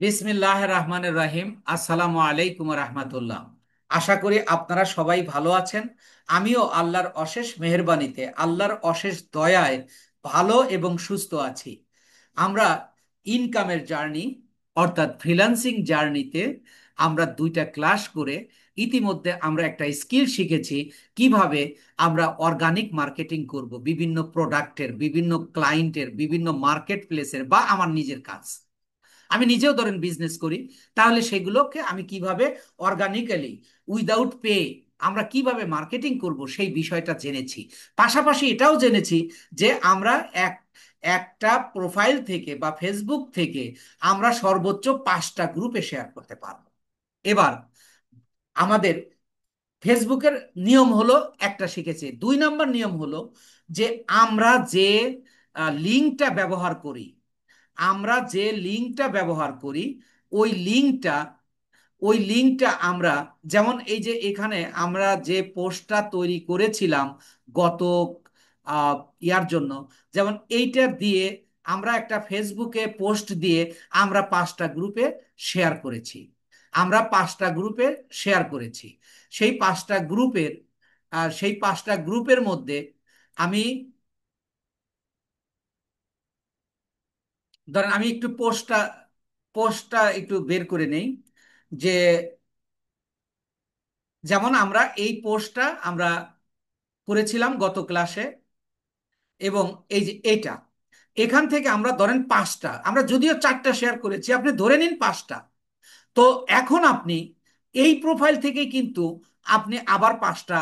বিসমিল্লাহ রহমানের রাহিম। আসসালামু আলাইকুম রহমতুল্লাহ। আশা করি আপনারা সবাই ভালো আছেন। আমিও আল্লাহর অশেষ মেহেরবানিতে, আল্লাহর অশেষ দয়ায় ভালো এবং সুস্থ আছি। আমরা ইনকামের জার্নি অর্থাৎ ফ্রিল্যান্সিং জার্নিতে আমরা দুইটা ক্লাস করে ইতিমধ্যে আমরা একটা স্কিল শিখেছি কিভাবে আমরা অর্গানিক মার্কেটিং করব বিভিন্ন প্রোডাক্টের, বিভিন্ন ক্লায়েন্টের, বিভিন্ন মার্কেট প্লেসের বা আমার নিজের কাজ। আমি নিজেও ধরেন বিজনেস করি, তাহলে সেগুলোকে আমি কিভাবে অর্গানিক্যালি উইদাউট পে আমরা কিভাবে মার্কেটিং করব সেই বিষয়টা জেনেছি। পাশাপাশি এটাও জেনেছি যে আমরা একটা প্রোফাইল থেকে বা ফেসবুক থেকে আমরা সর্বোচ্চ 5টা গ্রুপে শেয়ার করতে পারবো। এবার আমাদের ফেসবুকের নিয়ম হলো একটা শিখেছে, 2 নম্বর নিয়ম হলো যে আমরা যে লিঙ্কটা ব্যবহার করি, আমরা যে লিঙ্কটা ব্যবহার করি ওই লিঙ্কটা ওই লিঙ্কটা আমরা, যেমন এই যে এখানে আমরা যে পোস্টটা তৈরি করেছিলাম গত আহ, ইয়ার জন্য, যেমন এইটা দিয়ে আমরা একটা ফেসবুকে পোস্ট দিয়ে আমরা 5টা গ্রুপে শেয়ার করেছি। আমরা 5টা গ্রুপে শেয়ার করেছি। সেই 5টা গ্রুপের মধ্যে আমি, ধরেন আমি একটু পোস্টটা একটু বের করে নেই। যে যেমন আমরা এই পোস্টটা আমরা করেছিলাম গত ক্লাসে, এবং এই যে এটা, এখান থেকে আমরা ধরেন 5টা, আমরা যদিও 4টা শেয়ার করেছি, আপনি ধরে নিন 5টা। তো এখন আপনি এই প্রোফাইল থেকে কিন্তু আপনি আবার 5টা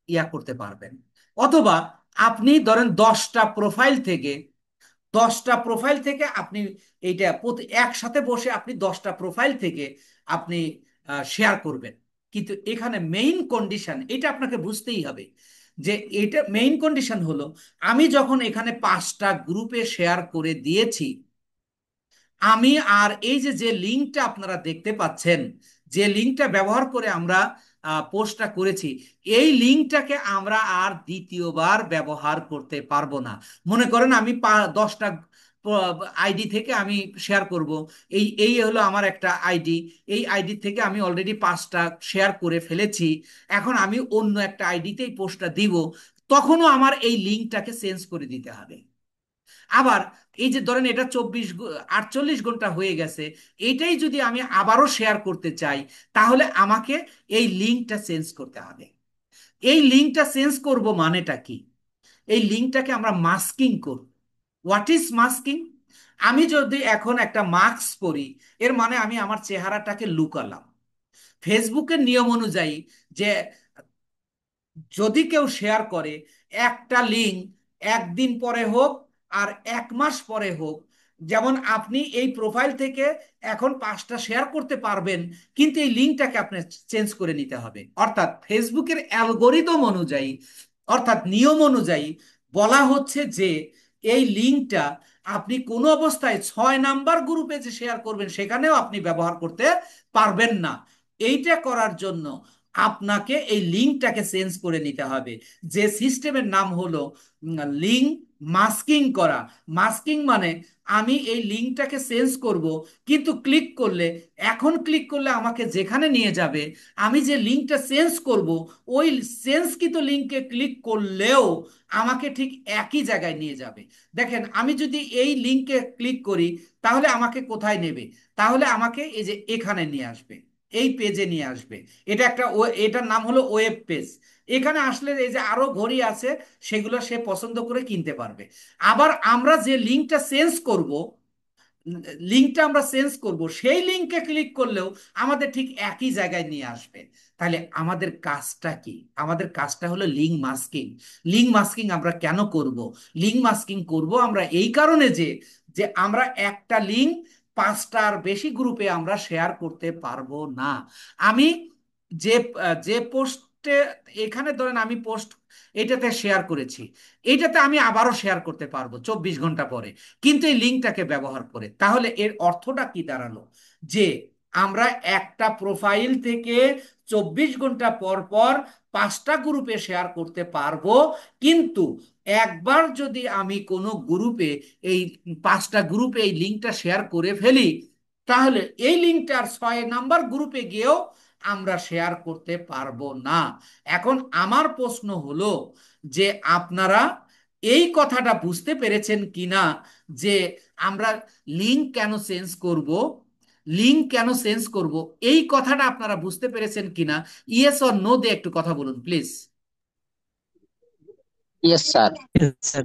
ইয়া করতে পারবেন। অথবা আপনি ধরেন 10টা প্রোফাইল থেকে আপনি এইটা একসাথে বসে আপনি 10টা প্রোফাইল থেকে আপনি শেয়ার করবেন। কিন্তু এখানে মেইন কন্ডিশন এটা আপনাকে বুঝতেই হবে, যে এটা মেইন কন্ডিশন হলো আমি যখন এখানে 5টা গ্রুপে শেয়ার করে দিয়েছি, আমি আর এই যে যে লিঙ্কটা আপনারা দেখতে পাচ্ছেন, যে লিঙ্কটা ব্যবহার করে আমরা পোস্টটা করেছি, এই লিঙ্কটাকে আমরা আর দ্বিতীয়বার ব্যবহার করতে পারবো না। মনে করেন আমি 10টা আইডি থেকে আমি শেয়ার করব। এই এই হলো আমার একটা আইডি। এই আইডি থেকে আমি অলরেডি 5টা শেয়ার করে ফেলেছি। এখন আমি অন্য একটা আইডিতে এই পোস্টটা দিব, তখনও আমার এই লিঙ্কটাকে চেঞ্জ করে দিতে হবে। আবার এই যে ধরেন এটা 48 ঘন্টা হয়ে গেছে, এইটাই যদি আমি আবারও শেয়ার করতে চাই, তাহলে আমাকে এই লিঙ্কটা চেঞ্জ করতে হবে। এই লিঙ্কটা চেঞ্জ করব মানেটা কি? এই লিঙ্কটাকে আমরা মাস্কিং করব। What is masking? আমি যদি এখন একটা মাস্ক পরি, এর মানে আমি আমার চেহারাটাকে লুকালাম। ফেসবুকের নিয়ম অনুযায়ী যে যদি কেউ শেয়ার করে একটা লিঙ্ক, একদিন পরে হোক আর 1 মাস পরে হোক, যেমন আপনি এই প্রোফাইল থেকে এখন 5টা শেয়ার করতে পারবেন, কিন্তু এই লিঙ্কটাকে আপনি চেঞ্জ করে নিতে হবে। অর্থাৎ ফেসবুকের অ্যালগোরিদম অনুযায়ী, অর্থাৎ নিয়ম অনুযায়ী বলা হচ্ছে যে এই লিঙ্কটা আপনি কোনো অবস্থায় 6 নাম্বার গ্রুপে যে শেয়ার করবেন সেখানেও আপনি ব্যবহার করতে পারবেন না। এইটা করার জন্য আপনাকে এই লিঙ্কটাকে চেঞ্জ করে নিতে হবে, যে সিস্টেমের নাম হলো লিঙ্ক মাস্কিং করা। মাস্কিং মানে আমি এই লিঙ্কটাকে চেঞ্জ করব, কিন্তু ক্লিক করলে আমাকে যেখানে নিয়ে যাবে, আমি যে লিঙ্কটা চেঞ্জ করব ওই চেঞ্জকৃত লিঙ্কে ক্লিক করলেও আমাকে ঠিক একই জায়গায় নিয়ে যাবে। দেখেন আমি যদি এই লিঙ্কে ক্লিক করি, তাহলে আমাকে কোথায় নেবে? তাহলে আমাকে এই যে এখানে নিয়ে আসবে, এই পেজে নিয়ে আসবে। এটার নাম হলো ওয়েব পেজ। এখানে আসলে এই যে আরো ঘড়ি আছে, সেগুলো সে পছন্দ করে কিনতে পারবে। আবার আমরা যে লিঙ্কটা আমরা চেঞ্জ করব সেই লিঙ্কে ক্লিক করলেও আমাদের ঠিক একই জায়গায় নিয়ে আসবে। তাহলে আমাদের কাজটা কি? আমাদের কাজটা হলো লিঙ্ক মাস্কিং। লিঙ্ক মাস্কিং আমরা কেন করব? লিঙ্ক মাস্কিং করব আমরা এই কারণে যে যে আমরা একটা লিঙ্ক 5টার বেশি গ্রুপে আমরা শেয়ার করতে পারবো না। আমি যে যে পোস্টে, এখানে ধরেন আমি পোস্ট এটাতে শেয়ার করেছি, এইটাতে আমি আবারও শেয়ার করতে পারবো 24 ঘন্টা পরে, কিন্তু এই লিঙ্কটাকে ব্যবহার করে। তাহলে এর অর্থটা কি দাঁড়ালো? যে আমরা একটা প্রোফাইল থেকে 24 ঘন্টা পর পর 5টা গ্রুপে শেয়ার করতে পারবো, কিন্তু একবার যদি আমি কোনো গ্রুপে এই 5টা গ্রুপে এই লিঙ্কটা শেয়ার করে ফেলি, তাহলে এই লিঙ্কটার 6 নাম্বার গ্রুপে গিয়েও আমরা শেয়ার করতে পারবো না। এখন আমার প্রশ্ন হলো যে আপনারা এই কথাটা বুঝতে পেরেছেন কিনা, যে আমরা লিঙ্ক কেন চেঞ্জ করব, লিঙ্ক কেন চেঞ্জ করব, এই কথাটা আপনারা বুঝতে পেরেছেন কিনা? ইয়েস অর নো দিয়ে একটু কথা বলুন please. Yes sir. Yes, sir.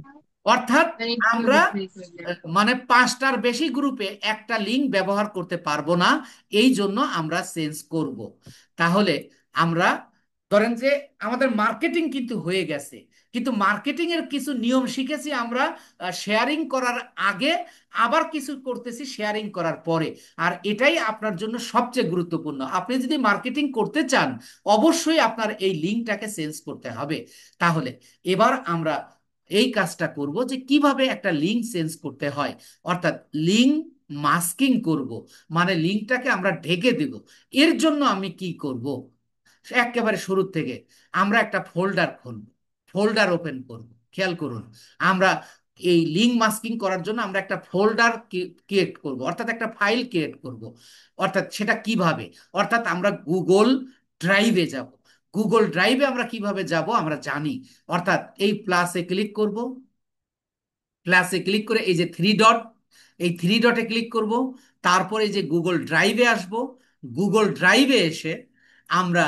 অর্থাৎ আমরা মানে 5টার বেশি গ্রুপে একটা লিঙ্ক ব্যবহার করতে পারবো না, এই জন্য আমরা চেঞ্জ করব। তাহলে আমরা ধরেন যে আমাদের মার্কেটিং কিন্তু হয়ে গেছে, কিন্তু মার্কেটিং এর কিছু নিয়ম শিখেছি আমরা শেয়ারিং করার আগে, আবার কিছু করতেছি শেয়ারিং করার পরে। আর এটাই আপনার জন্য সবচেয়ে গুরুত্বপূর্ণ। আপনি যদি মার্কেটিং করতে চান, অবশ্যই আপনার এই লিঙ্কটাকে চেঞ্জ করতে হবে। তাহলে এবার আমরা এই কাজটা করব যে কিভাবে একটা লিঙ্ক চেঞ্জ করতে হয়। অর্থাৎ লিঙ্ক মাস্কিং করব, মানে লিঙ্কটাকে আমরা ঢেকে দেব। এর জন্য আমি কি করব, একেবারে শুরু থেকে আমরা একটা ফোল্ডার খুলব, ফোল্ডার ওপেন করব। খেয়াল করুন, আমরা এই লিঙ্ক মাস্কিং করার জন্য আমরা একটা ফোল্ডার ক্রিয়েট করব, অর্থাৎ একটা ফাইল ক্রিয়েট করব। অর্থাৎ সেটা কিভাবে, অর্থাৎ আমরা গুগল ড্রাইভে যাব। গুগল ড্রাইভে আমরা কিভাবে যাব আমরা জানি। অর্থাৎ এই প্লাসে ক্লিক করব, প্লাসে ক্লিক করে এই যে থ্রি ডট, এই থ্রি ডটে ক্লিক করব। তারপরে এই যে গুগল ড্রাইভে আসব। গুগল ড্রাইভে এসে আমরা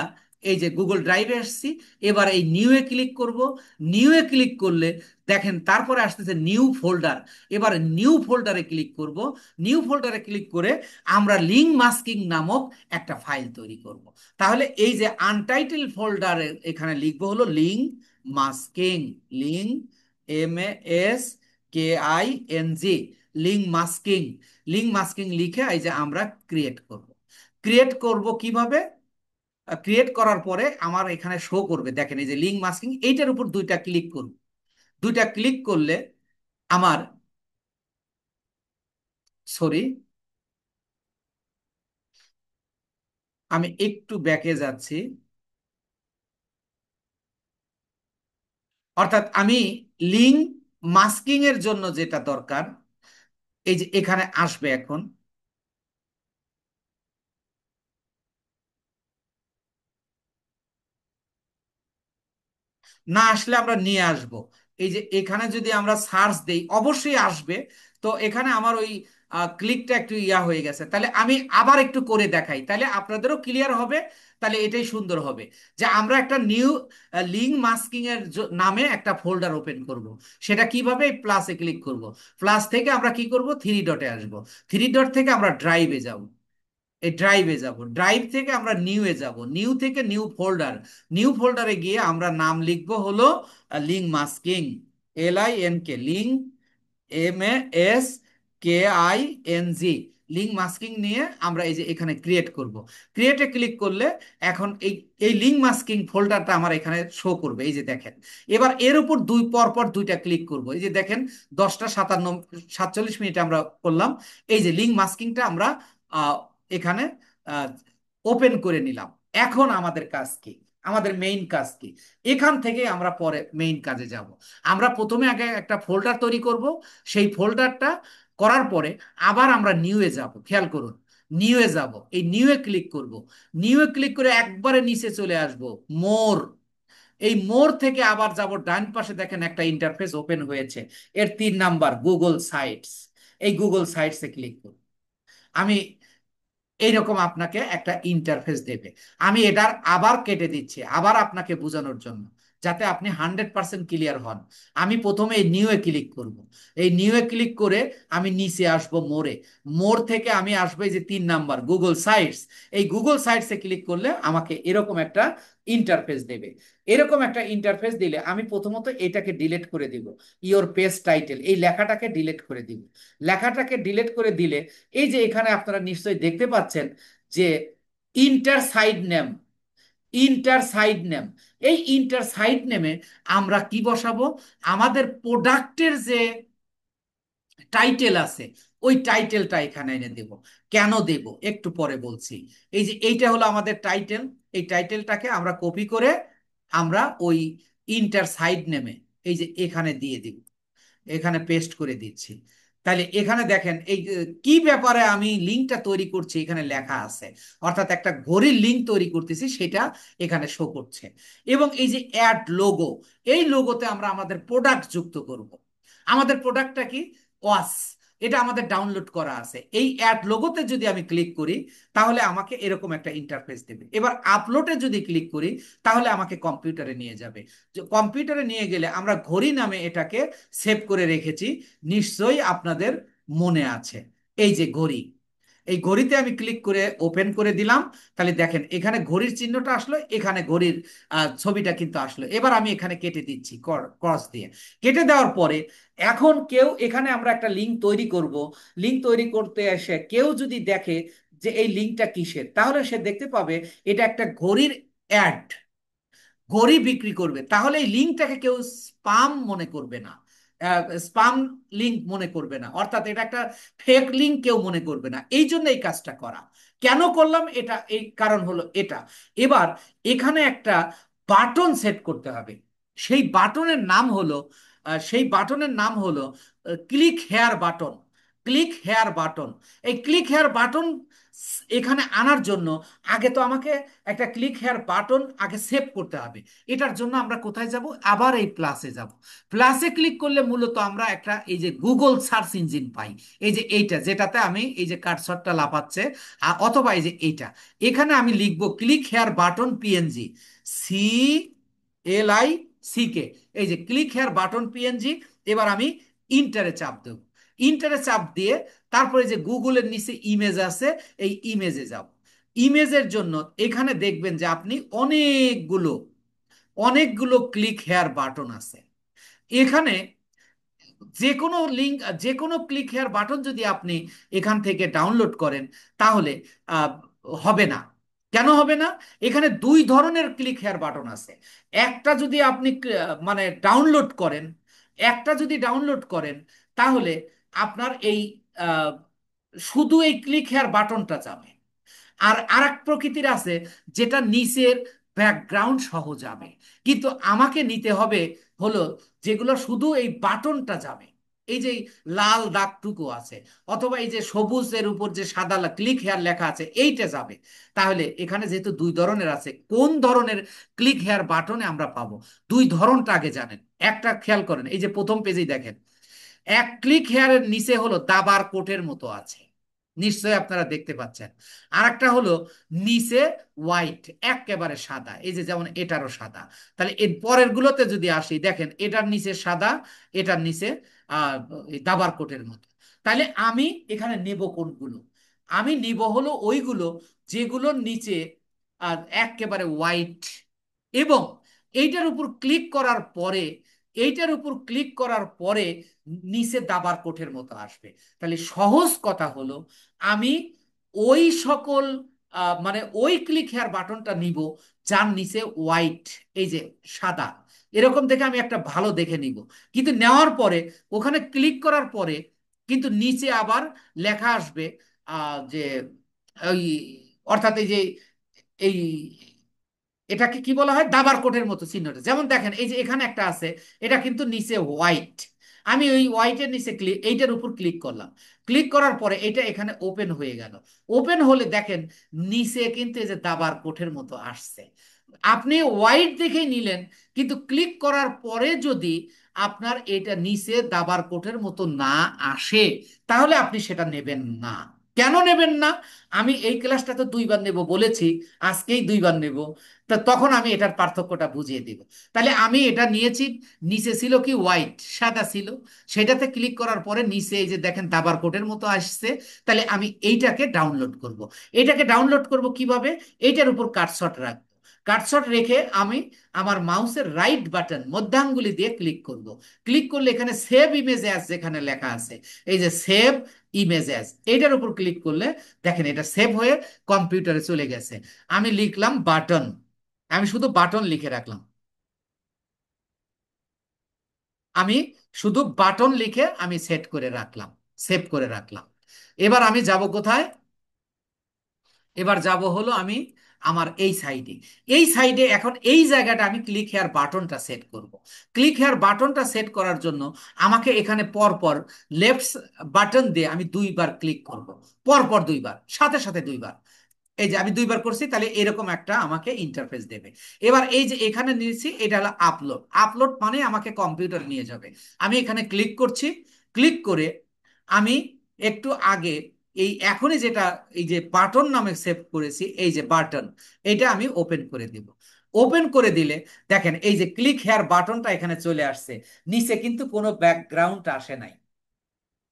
এই যে গুগল ড্রাইভে আসছি, এবার এই নিউয়ে ক্লিক করব। নিউয়ে ক্লিক করলে দেখেন তারপরে আসতেছে নিউ ফোল্ডার। এবার নিউ ফোল্ডারে ক্লিক করব। নিউ ফোল্ডারে ক্লিক করে আমরা লিঙ্ক মাস্কিং নামক একটা ফাইল তৈরি করব। তাহলে এই যে আনটাইটেল ফোল্ডারে এখানে লিখবো হলো link masking, link MS KING, link masking. Link masking লিখে এই যে আমরা ক্রিয়েট করব। ক্রিয়েট করব কিভাবে, ক্রিয়েট করার পরে আমার এখানে শো করবে, দেখেন এই যে লিঙ্ক মাস্কিং, এইটার উপর দুইটা ক্লিক করব। দুইটা ক্লিক করলে আমার, সরি আমি একটু ব্যাকে যাচ্ছি। অর্থাৎ আমি লিঙ্ক মাস্কিং এর জন্য যেটা দরকার, এই যে এখানে আসবে এখন। না আসলে আমরা নিয়ে আসব। এই যে এখানে যদি আমরা সার্চ দেই অবশ্যই আসবে। তো এখানে আমার ওই ক্লিকটা একটু ইয়া হয়ে গেছে, তাহলে আমি আবার একটু করে দেখাই, তাহলে আপনাদেরও ক্লিয়ার হবে। তাহলে এটাই সুন্দর হবে যে আমরা একটা নিউ লিঙ্ক মাস্কিং এর নামে একটা ফোল্ডার ওপেন করব। সেটা কিভাবে, প্লাসে ক্লিক করব। প্লাস থেকে আমরা কি করব, থ্রি ডটে আসব। থ্রি ডট থেকে আমরা ড্রাইভে যাব। এই ড্রাইভে যাব, ড্রাইভ থেকে আমরা নিউয়ে যাব, নিউ থেকে নিউ ফোল্ডার। নিউ ফোল্ডারে গিয়ে আমরা নাম লিখবো হলো link masking, LINK, link MASKING, link masking নিয়ে আমরা এই যে এখানে ক্রিয়েট করব। ক্রিয়েটে ক্লিক করলে এখন এই এই লিঙ্ক মাস্কিং ফোল্ডারটা আমার এখানে শো করবে, এই যে দেখেন। এবার এর উপর দুই পরপর দুইটা ক্লিক করব, এই যে দেখেন 10টা 47 মিনিটে আমরা করলাম। এই যে লিঙ্ক মাস্কিংটা আমরা আহ, এখানে ওপেন করে নিলাম। এখন আমাদের কাজ কি, আমাদের মেইন কাজ কি, এখান থেকে আমরা পরে মেইন কাজে যাব। আমরা প্রথমে আগে একটা ফোল্ডার তৈরি করব। সেই ফোল্ডারটা করার পরে আবার আমরা নিউয়ে যাব। খেয়াল করুন, নিউয়ে যাব, এই নিউয়ে ক্লিক করব। নিউয়ে ক্লিক করে একবারে নিচে চলে আসব, মোর। এই মোর থেকে আবার যাব ডান পাশে, দেখেন একটা ইন্টারফেস ওপেন হয়েছে, এর 3 নাম্বার গুগল সাইটস। এই গুগল সাইটসে ক্লিক করব। আমি এইরকম আপনাকে একটা ইন্টারফেস দেবে। আমি এটার আবার কেটে দিচ্ছি আবার আপনাকে বোঝানোর জন্য, যাতে আপনি 100% ক্লিয়ার হন। আমি প্রথমে এই নিউ এ ক্লিক করব। এই নিউ এ ক্লিক করে আমি নিচে আসব মোড়ে। মোড় থেকে আমি আসবো এই যে 3 নাম্বার গুগল সাইটস। এই গুগল সাইটসে ক্লিক করলে আমাকে এরকম একটা ইন্টারফেস দেবে। এরকম একটা ইন্টারফেস দিলে আমি প্রথমত এটাকে ডিলিট করে দিব, ইওর পেজ টাইটেল, এই লেখাটাকে ডিলিট করে দিব। লেখাটাকে ডিলিট করে দিলে এই যে এখানে আপনারা নিশ্চয়ই দেখতে পাচ্ছেন যে inter side name, inter side name. এই ইন্টার সাইড নেমে আমরা কি বসাবো, আমাদের প্রোডাক্টের যে টাইটেল আছে ওই টাইটেলটা এখানে এনে দেব। কেন দেব একটু পরে বলছি। এই যে এইটা হলো আমাদের টাইটেল, এই টাইটেলটাকে আমরা কপি করে আমরা ওই ইন্টার সাইড নেমে এই যে এখানে দিয়ে দিব, এখানে পেস্ট করে দিচ্ছি। তাহলে এখানে দেখেন এই কি ব্যাপারে আমি লিঙ্কটা তৈরি করছি এখানে লেখা আছে, অর্থাৎ একটা ঘড়ির লিঙ্ক তৈরি করতেছি সেটা এখানে শো করছে। এবং এই যে অ্যাড লোগো, এই লোগোতে আমরা আমাদের প্রোডাক্ট যুক্ত করব। আমাদের প্রোডাক্টটা কি? ওয়াচ। এটা আমাদের ডাউনলোড করা আছে। এই অ্যাড লোগোতে যদি আমি ক্লিক করি তাহলে আমাকে এরকম একটা ইন্টারফেস দেবে। এবার আপলোডে যদি ক্লিক করি তাহলে আমাকে কম্পিউটারে নিয়ে যাবে। কম্পিউটারে নিয়ে গেলে আমরা ঘড়ি নামে এটাকে সেভ করে রেখেছি, নিশ্চয়ই আপনাদের মনে আছে। এই যে ঘড়ি, এই ঘড়িতে আমি ক্লিক করে ওপেন করে দিলাম। তাহলে দেখেন এখানে ঘড়ির চিহ্নটা আসলো, এখানে ঘড়ির ছবিটা কিন্তু আসলো। এবার আমি এখানে কেটে দিচ্ছি ক্রস দিয়ে। কেটে দেওয়ার পরে এখন কেউ এখানে আমরা একটা লিঙ্ক তৈরি করব। লিঙ্ক তৈরি করতে এসে কেউ যদি দেখে যে এই লিঙ্কটা কিসের, তাহলে সে দেখতে পাবে এটা একটা ঘড়ির অ্যাড, ঘড়ি বিক্রি করবে। তাহলে এই লিঙ্কটাকে কেউ স্পাম মনে করবে না, স্পাম লিঙ্ক মনে করবে না, অর্থাৎ এটা একটা ফেক লিঙ্ক কেউ মনে করবে না। এই জন্য এই কাজটা করা। কেন করলাম এটা? এই কারণ হলো এটা। এবার এখানে একটা বাটন সেট করতে হবে। সেই বাটনের নাম হলো সেই বাটনের নাম হলো click here button. Click here button. এই ক্লিক হেয়ার বাটন এখানে আনার জন্য আগে তো আমাকে একটা ক্লিক হেয়ার বাটন আগে সেভ করতে হবে। এটার জন্য আমরা কোথায় যাব? আবার এই প্লাসে যাব। প্লাসে ক্লিক করলে মূলত আমরা একটা এই যে গুগল সার্চ ইঞ্জিন পাই। এই যে এইটা যেটাতে আমি এই যে কার্সরটা লাফাচ্ছে, অথবা এই যে এইটা, এখানে আমি লিখবো click here button PNG, CLICK। এই যে ক্লিক হেয়ার বাটন পিএনজি। এবার আমি ইন্টারে চাপ দেব। ইন্টারে চাপ দিয়ে তারপরে যে গুগলের নিচে ইমেজ আছে, এই ইমেজে যাব। ইমেজের জন্য এখানে দেখবেন যে আপনি অনেকগুলো অনেকগুলো ক্লিক হেয়ার বাটন আছে এখানে। যে কোনো লিঙ্ক, যে কোনো ক্লিক হেয়ার বাটন যদি আপনি এখান থেকে ডাউনলোড করেন তাহলে আহ, হবে না। কেন হবে না? এখানে দুই ধরনের ক্লিক হেয়ার বাটন আছে। একটা যদি আপনি মানে ডাউনলোড করেন, একটা যদি ডাউনলোড করেন তাহলে আপনার এই আহ, শুধু এই ক্লিক হেয়ার বাটনটা যাবে। আর আরেক প্রকৃতির আছে যেটা নিচের ব্যাকগ্রাউন্ড সহ যাবে। কিন্তু আমাকে নিতে হবে হলো যেগুলো শুধু এই বাটনটা যাবে, এই যে লাল দাগটুকু আছে, অথবা এই যে সবুজের উপর যে সাদা ক্লিক হেয়ার লেখা আছে এইটা যাবে। তাহলে এখানে যেহেতু দুই ধরনের আছে, কোন ধরনের ক্লিক হেয়ার বাটনে আমরা পাবো? দুই ধরনটা আগে জানেন। একটা খেয়াল করেন, এই যে প্রথম পেজেই দেখেন এক ক্লিক হেয়ারের নিচে হলো দাবার কোটের মতো আছে, নিশ্চয়ই আপনারা দেখতে পাচ্ছেন। আর একটা হলো নিচে হোয়াইট, একেবারে সাদা, এই যে যেমন এটারও সাদা। তাহলে এর পরের গুলোতে যদি আসি দেখেন এটার নিচে সাদা, এটার নিচে আহ এই দাবার কোটের মতো। তাহলে আমি এখানে নেব কোনগুলো? আমি নিব হলো ওইগুলো যেগুলোর নিচে একেবারে হোয়াইট, এবং এইটার উপর ক্লিক করার পরে, এইটার উপর ক্লিক করার পরে নিচে দাবার কোঠের মতো আসবে। তাহলে সহজ কথা হলো আমি ওই সকল মানে ওই ক্লিক হেয়ার বাটনটা নিব যার নিচে হোয়াইট, এই যে সাদা, এরকম দেখে আমি একটা ভালো দেখে নিব। কিন্তু নেওয়ার পরে ওখানে ক্লিক করার পরে কিন্তু নিচে আবার লেখা আসবে যে ওই, অর্থাৎ এই যে এই এটাকে কি বলা হয়, দাবার কোটের মতো চিহ্নটা। যেমন দেখেন এই যে এখানে একটা আছে, এটা কিন্তু নিচে হোয়াইট। আমি ওই হোয়াইটের নিচে ক্লিক, এইটার উপর ক্লিক করলাম। ক্লিক করার পরে এটা এখানে ওপেন হয়ে গেল। ওপেন হলে দেখেন নিচে কিন্তু এই যে দাবার কোটের মতো আসছে। আপনি হোয়াইট দেখেই নিলেন, কিন্তু ক্লিক করার পরে যদি আপনার এটা নিচে দাবার কোটের মতো না আসে তাহলে আপনি সেটা নেবেন না। কেন নেবেন না? আমি এই ক্লাসটা তো দুইবার নেব বলেছি, আজকেই দুইবার নেব। তা তখন আমি এটার পার্থক্যটা বুঝিয়ে দিব। তাহলে আমি এটা নিয়েছি, নিচে ছিল কি হোয়াইট, সাদা ছিল, সেটাতে ক্লিক করার পরে নিচে এই যে দেখেন দাবার কোটের মতো আসছে। তাহলে আমি এইটাকে ডাউনলোড করব। এটাকে ডাউনলোড করব কিভাবে? এইটার উপর কাটশট রাখবো। কাটশট রেখে আমি আমার মাউসের রাইট বাটন মধ্যাঙ্গুলি দিয়ে ক্লিক করব। ক্লিক করলে এখানে সেভ ইমেজ অ্যাজ যেখানে লেখা আছে, এই যে সেভ ইমেজ অ্যাজ, এইটার উপর ক্লিক করলে দেখেন এটা সেভ হয়ে কম্পিউটারে চলে গেছে। আমি লিখলাম বাটন, আমি শুধু বাটন লিখে রাখলাম। আমি শুধু বাটন লিখে আমি সেট করে রাখলাম, সেভ করে রাখলাম। এবার আমি যাব কোথায়? এবার যাব হলো আমি আমার এই সাইডে। এই সাইডে এখন এই জায়গাটা আমি ক্লিক হেয়ার বাটনটা সেট করব। ক্লিক হেয়ার বাটনটা সেট করার জন্য আমাকে এখানে পরপর লেফট বাটন দিয়ে আমি দুইবার ক্লিক করব, পরপর দুইবার, সাথে সাথে দুইবার। এই যে আমি দুইবার করছি, তাহলে এরকম একটা আমাকে ইন্টারফেস দেবে। এবার এই যে এখানে নিয়েছি, এটা হলো আপলোড। আপলোড মানে আমাকে কম্পিউটার নিয়ে যাবে। আমি এখানে ক্লিক করছি। ক্লিক করে আমি একটু আগে এই এখনই যেটা এই যে বাটন নামে সেভ করেছি, এই যে বাটন, এটা আমি ওপেন করে দিব। ওপেন করে দিলে দেখেন এই যে ক্লিক হেয়ার বাটনটা এখানে চলে আসছে। নিচে কিন্তু কোনো ব্যাকগ্রাউন্ড আসে নাই,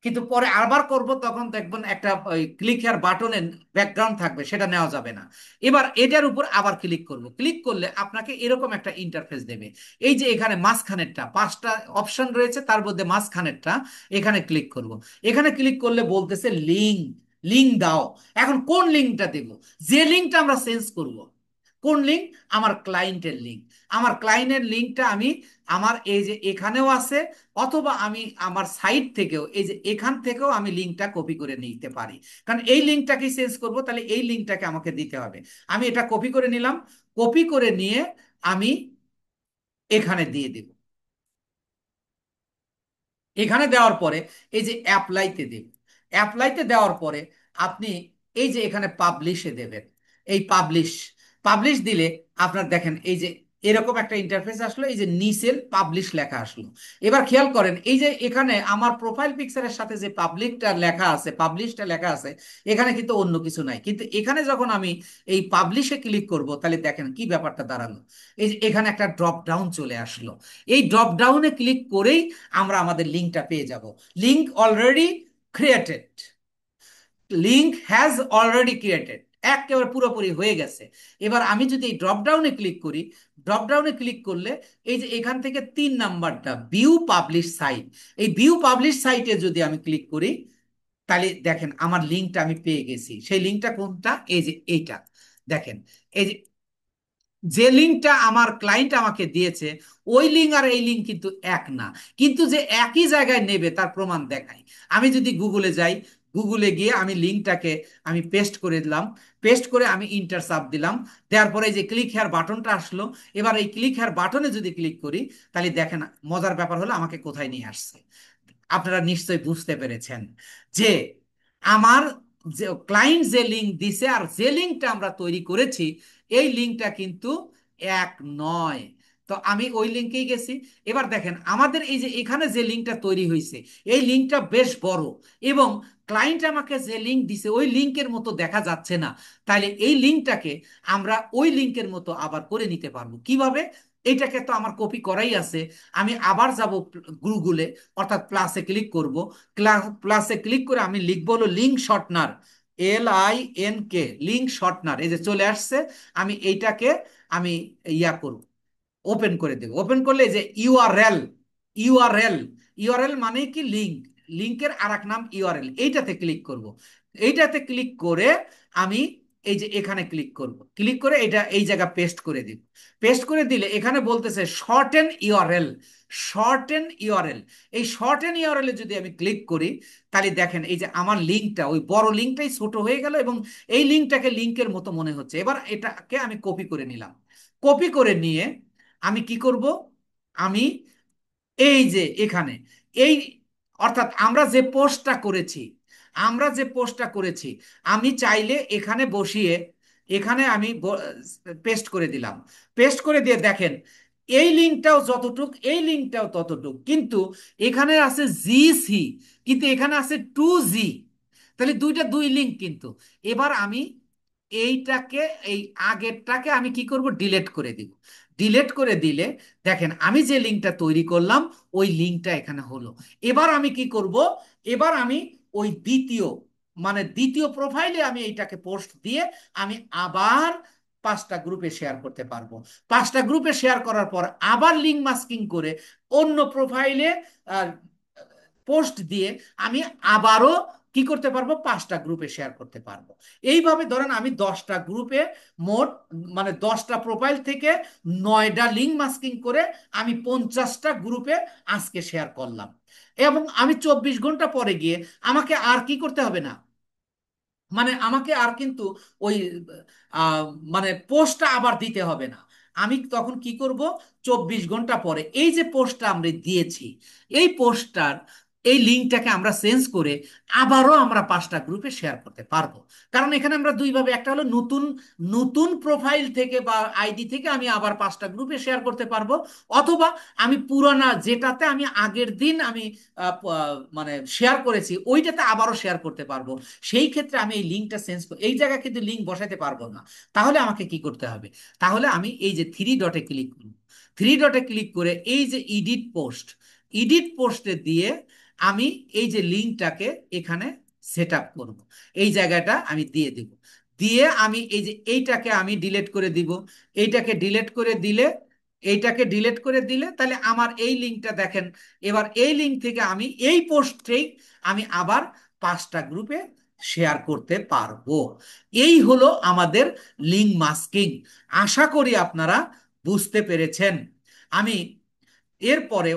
কিন্তু পরে আবার করব তখন দেখবেন একটা ওই ক্লিক হেয়ার বাটনের ব্যাকগ্রাউন্ড থাকবে, সেটা নেওয়া যাবে না। এবার এটার উপর আবার ক্লিক করব। ক্লিক করলে আপনাকে এরকম একটা ইন্টারফেস দেবে। এই যে এখানে মাঝখানেরটা পাঁচটা অপশন রয়েছে, তার মধ্যে মাঝখানেরটা এখানে ক্লিক করব। এখানে ক্লিক করলে বলতেছে লিঙ্ক, লিঙ্ক দাও। এখন কোন লিঙ্কটা দেব? যে লিঙ্কটা আমরা চেঞ্জ করব। কোন লিঙ্ক? আমার ক্লায়েন্টের লিঙ্ক। আমার ক্লায়েন্টের লিঙ্কটা আমি আমার এই যে এখানেও আছে, অথবা আমি আমার সাইট থেকেও এই যে এখান থেকেও আমি লিঙ্কটা কপি করে নিতে পারি। কারণ এই লিঙ্কটাকে চেঞ্জ করব, তাহলে এই লিঙ্কটাকে আমাকে দিতে হবে। আমি এটা কপি করে নিলাম। কপি করে নিয়ে আমি এখানে দিয়ে দেব। এখানে দেওয়ার পরে এই যে অ্যাপ্লাইতে দেব। অ্যাপ্লাইতে দেওয়ার পরে আপনি এই যে এখানে পাবলিশে দেবেন। এই পাবলিশ, পাবলিশ দিলে আপনার দেখেন এই যে এরকম একটা ইন্টারফেস আসলো, এই যে নিচের পাবলিশ লেখা আসলো। এবার খেয়াল করেন এই যে এখানে আমার প্রোফাইল পিকচারের সাথে যে পাবলিকটা লেখা আছে, পাবলিশটা লেখা আছে, এখানে কিন্তু অন্য কিছু নাই। কিন্তু এখানে যখন আমি এই পাবলিশে ক্লিক করব, তাহলে দেখেন কি ব্যাপারটা দাঁড়ালো। এই যে এখানে একটা ড্রপ ডাউন চলে আসলো। এই ড্রপ ডাউনে ক্লিক করেই আমরা আমাদের লিঙ্কটা পেয়ে যাব। Link already created, link has already created, একেবারে পুরোপুরি হয়ে গেছে। এবার আমি যদি এই ড্রপ ডাউনে ক্লিক করি, ড্রপ ডাউনে ক্লিক করলে এই যে এখান থেকে 3 নাম্বারটা ভিউ পাবলিশ সাইট, এই ভিউ পাবলিশ সাইটে যদি আমি ক্লিক করি, তাহলে দেখেন আমার লিঙ্কটা আমি পেয়ে গেছি। সেই লিঙ্কটা কোনটা? এই যে এইটা। দেখেন এই যে যে লিঙ্কটা আমার ক্লায়েন্ট আমাকে দিয়েছে, ওই লিঙ্ক আর এই লিঙ্ক কিন্তু এক না। কিন্তু যে একই জায়গায় নেবে তার প্রমাণ দেখাই। আমি যদি গুগলে যাই, গুগলে গিয়ে আমি লিঙ্কটাকে আমি পেস্ট করে দিলাম। পেস্ট করে আমি ইন্টার চাপ দিলাম। দেওয়ার পরে এই যে ক্লিক হেয়ার বাটনটা আসলো। এবার এই ক্লিক হেয়ার বাটনে যদি ক্লিক করি, তাহলে দেখেন মজার ব্যাপার হলো আমাকে কোথায় নিয়ে আসছে। আপনারা নিশ্চয়ই বুঝতে পেরেছেন যে আমার যে ক্লায়েন্ট যে লিঙ্ক দিছে আর যে লিঙ্কটা আমরা তৈরি করেছি, এই লিঙ্কটা কিন্তু এক নয়। তো আমি ওই লিঙ্কেই গেছি। এবার দেখেন আমাদের এই যে এখানে যে লিঙ্কটা তৈরি হয়েছে, এই লিঙ্কটা বেশ বড়, এবং ক্লায়েন্ট আমাকে যে লিঙ্ক দিছে ওই লিঙ্কের মতো দেখা যাচ্ছে না। তাহলে এই লিঙ্কটাকে আমরা ওই লিঙ্কের মতো আবার করে নিতে পারবো কিভাবে? এটাকে তো আমার কপি করাই আছে। আমি আবার যাব গুগলে, অর্থাৎ প্লাসে ক্লিক করব। প্লাসে ক্লিক করে আমি লিখবো হলো link shortener, LINK, link shortener. এই যে চলে আসছে। আমি এইটাকে আমি ইয়া করব, ওপেন করে দেব। ওপেন করলে এই যে ইউআরএল, ইউআরএল, ইউআরএল মানে কি? লিঙ্ক। লিঙ্কের আর এক নাম ইউআরএল। এইটাতে ক্লিক করব। এইটাতে ক্লিক করে আমি এই যে এখানে ক্লিক করব। ক্লিক করে এটা এই জায়গা পেস্ট করে দিব। পেস্ট করে দিলে এখানে বলতেছে শর্টেন ইউআরএল, শর্টেন ইউআরএল। এই শর্টেন ইউআরএল এ যদি আমি ক্লিক করি, তাহলে দেখেন এই যে আমার লিঙ্কটা, ওই বড় লিঙ্কটাই ছোট হয়ে গেল, এবং এই লিঙ্কটাকে লিঙ্কের মতো মনে হচ্ছে। এবার এটাকে আমি কপি করে নিলাম। কপি করে নিয়ে আমি কি করব? আমি এই যে এখানে এই, অর্থাৎ আমরা যে পোস্টটা করেছি, আমরা যে পোস্টটা করেছি, আমি চাইলে এখানে বসিয়ে এখানে আমি পেস্ট করে দিলাম। পেস্ট করে দিয়ে দেখেন এই লিঙ্কটাও যতটুক, এই লিঙ্কটাও ততটুক, কিন্তু এখানে আছে GC, কিন্তু এখানে আছে 2G। তাহলে দুইটা দুই লিঙ্ক কিন্তু। এবার আমি এইটাকে, এই আগেরটাকে আমি কি করব? ডিলেট করে দিব। ডিলেট করে দিলে দেখেন আমি যে লিঙ্কটা তৈরি করলাম, ওই লিঙ্কটা এখানে হলো। এবার আমি কি করব? এবার আমি ওই দ্বিতীয়, মানে দ্বিতীয় প্রোফাইলে আমি এইটাকে পোস্ট দিয়ে আমি আবার 5টা গ্রুপে শেয়ার করতে পারবো। 5টা গ্রুপে শেয়ার করার পর আবার লিঙ্ক মাস্কিং করে অন্য প্রোফাইলে পোস্ট দিয়ে আমি আবারও কি করতে পারবো? 5টা গ্রুপে শেয়ার করতে পারবো। এইভাবে ধরেন আমি 10টা গ্রুপে মোট, মানে 10টা প্রোফাইল থেকে 9টা লিঙ্ক মাস্কিং করে আমি 50টা গ্রুপে আজকে শেয়ার করলাম। এবং আমি 24 ঘন্টা পরে গিয়ে আমাকে আর কি করতে হবে না, মানে আমাকে আর কিন্তু ওই আহ, মানে পোস্টটা আবার দিতে হবে না। আমি তখন কি করব, 24 ঘন্টা পরে এই যে পোস্টটা আমরা দিয়েছি, এই পোস্টটার এই লিঙ্কটাকে আমরা চেঞ্জ করে আবারও আমরা 5টা গ্রুপে শেয়ার করতে পারবো। কারণ এখানে আমরা দুইভাবে, একটা হলো নতুন নতুন প্রোফাইল থেকে বা আইডি থেকে আমি আবার 5টা গ্রুপে শেয়ার করতে পারবো, অথবা আমি পুরানা যেটাতে আমি আগের দিন আমি মানে শেয়ার করেছি ওইটাতে আবারও শেয়ার করতে পারবো। সেই ক্ষেত্রে আমি এই লিঙ্কটা চেঞ্জ এই জায়গায় কিন্তু লিঙ্ক বসাতে পারবো না। তাহলে আমাকে কি করতে হবে, তাহলে আমি এই যে থ্রি ডটে ক্লিক করব, থ্রি ডটে ক্লিক করে এই যে এডিট পোস্ট, এডিট পোস্টে দিয়ে আমি এই যে লিঙ্কটাকে এখানে সেট আপ করবো, এই জায়গাটা আমি দিয়ে দিব। দিয়ে আমি এই যে এইটাকে আমি ডিলিট করে দিব, এইটাকে ডিলিট করে দিলে, এইটাকে ডিলিট করে দিলে তাহলে আমার এই লিঙ্কটা দেখেন, এবার এই লিঙ্ক থেকে আমি এই পোস্টটাই আমি আবার 5টা গ্রুপে শেয়ার করতে পারবো। এই হলো আমাদের লিঙ্ক মাস্কিং। আশা করি আপনারা বুঝতে পেরেছেন। আমি এরপরে